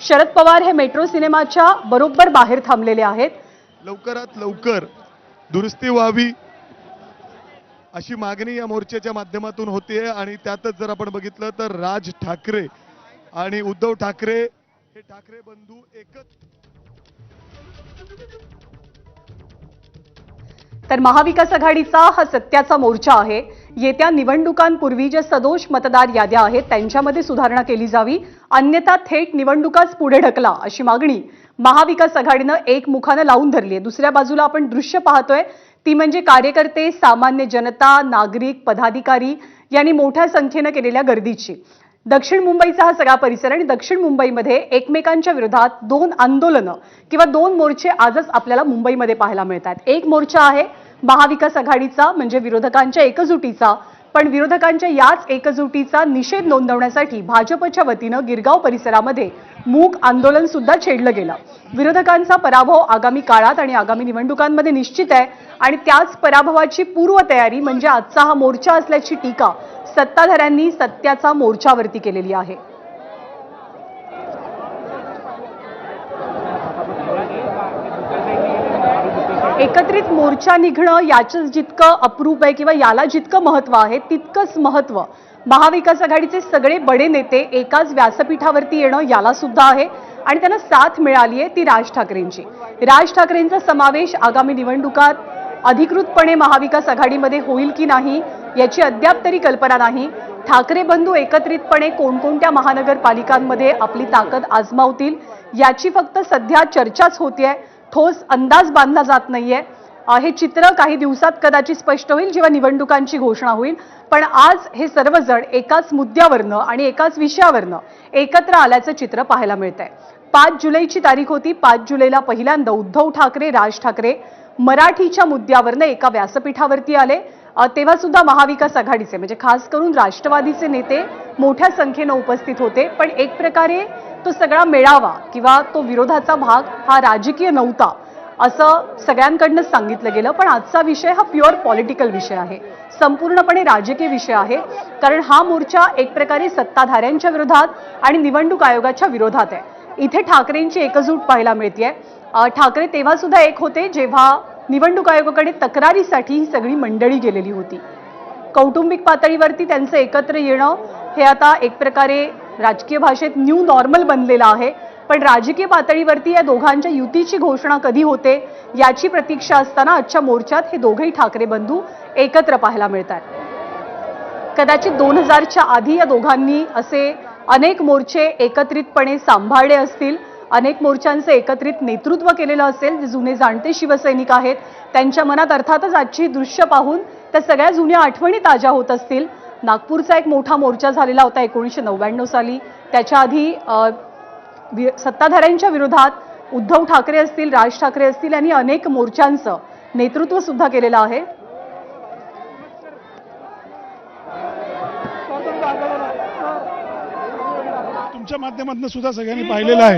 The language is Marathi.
शरद पवार हे मेट्रो सिनेमाच्या बरोबर बाहेर थांबलेले आहेत। लवकरात लवकर दुरुस्ती व्हावी अशी मागणी या मोर्चाच्या माध्यमातून होते आणि त्यातच जर आपण बघितलं तर राज ठाकरे आणि उद्धव ठाकरे हे ठाकरे बंधू एकच। तर महाविकास आघाडीचा हा सत्याचा मोर्चा आहे। येत्या निवडणुकांपूर्वी जे सदोष मतदार याद्या आहेत त्यांच्यामध्ये सुधारणा केली जावी, अन्यथा थेट निवडणुकाच पुढे ढकला अशी मागणी महाविकास आघाडीनं एकमुखानं लावून धरली आहे। दुसऱ्या बाजूला आपण दृश्य पाहतोय ती म्हणजे कार्यकर्ते, सामान्य जनता, नागरिक, पदाधिकारी यांनी मोठ्या संख्येने केलेल्या गर्दीची। दक्षिण मुंबईचा हा सगळा परिसर आणि दक्षिण मुंबईमध्ये एकमेकांच्या विरोधात दोन आंदोलनं किंवा दोन मोर्चे आजच आपल्याला मुंबईमध्ये पाहायला मिळतात। एक मोर्चा आहे महाविकास आघाडीचा म्हणजे विरोधकांच्या एकजुटीचा, पण विरोधकांच्या याच एकजुटीचा निषेध नोंदवण्यासाठी भाजपच्या वतीनं गिरगाव परिसरामध्ये मूक आंदोलन सुद्धा छेडलं गेलं। विरोधकांचा पराभव आगामी काळात आणि आगामी निवडणुकांमध्ये निश्चित आहे आणि त्याच पराभवाची पूर्वतयारी म्हणजे आजचा हा मोर्चा असल्याची टीका सत्ताधाऱ्यांनी सत्याचा मोर्चावरती केलेली आहे। एकत्रित मोर्चा निघणं याचं जितकं अप्रूप आहे किंवा याला जितकं महत्त्व आहे तितकंच महत्त्व महाविकास आघाडीचे सगळे बडे नेते एकाच व्यासपीठावरती येणं याला सुद्धा आहे आणि त्यांना साथ मिळाली आहे ती राज ठाकरेंची। राज ठाकरेंचा समावेश आगामी निवडणुकात अधिकृतपणे महाविकास आघाडीमध्ये होईल की नाही याची अद्याप तरी कल्पना नाही। ठाकरे बंधू एकत्रितपणे कोणकोणत्या महानगरपालिकांमध्ये आपली ताकद आजमावतील याची फक्त सध्या चर्चाच होतीये, ठोस अंदाज बांधला जात नाहीये। हे चित्र काही दिवसात कदाचित स्पष्ट होईल जेव्हा निवडणुकांची घोषणा होईल, पण आज हे सर्वजण एकाच मुद्द्यावरनं आणि एकाच विषयावरनं एकत्र आल्याचं चित्र पाहायला मिळतंय। 5 जुलैची तारीख होती। 5 जुलैला पहिल्यांदा उद्धव ठाकरे, राज ठाकरे मराठीच्या मुद्द्यावरनं एका व्यासपीठावरती आले। तेव्हा सुद्धा महाविकास आघाडीचे म्हणजे खास करून राष्ट्रवादीचे नेते मोठ्या संख्येने उपस्थित होते, पण एक प्रकारे तो सगळा मेळावा किंवा तो विरोधाचा भाग हा राजकीय नव्हता असं सगळ्यांकडून सांगितलं गेलं। पण आजचा विषय हा प्युअर पॉलिटिकल विषय आहे, संपूर्णपणे राजकीय विषय आहे, कारण हा मोर्चा एक प्रकारे सत्ताधाऱ्यांच्या विरोधात आणि निवडणूक आयोगाच्या विरोधात आहे। इथे ठाकरेंची एकजूट पाहायला मिळतेय। ठाकरे तेव्हा सुद्धा एक होते जेव्हा निवडणूक आयोगाकडे तक्रारीसाठी ही सगळी मंडळी गेलेली होती। कौटुंबिक पातळीवरती त्यांचं एकत्र येणं हे आता एक प्रकारे राजकीय भाषेत न्यू नॉर्मल बनलेलं आहे, पण राजकीय पातळीवरती या दोघांच्या युतीची घोषणा कधी होते याची प्रतीक्षा असताना आजच्या मोर्चात हे दोघेही ठाकरे बंधू एकत्र पाहायला मिळतात। कदाचित 2000च्या आधी या दोघांनी असे अनेक मोर्चे एकत्रितपणे सांभाळले असतील, अनेक मोर्चांचे एकत्रित नेतृत्व केलेलं असेल। जे जुने जाणते शिवसैनिक आहेत त्यांच्या मनात अर्थातच आजची दृश्य पाहून त्या सगळ्या जुन्या आठवणी ताज्या होत असतील। नागपूरचा एक मोठा मोर्चा झालेला होता 1999 साली, त्याच्या आधी सत्ताधाऱ्यांच्या विरोधात उद्धव ठाकरे असतील, राज ठाकरे असतील यांनी अनेक मोर्चांचं नेतृत्व सुद्धा केलेलं आहे। तुमच्या माध्यमातून सुद्धा सगळ्यांनी पाहिलेलं आहे।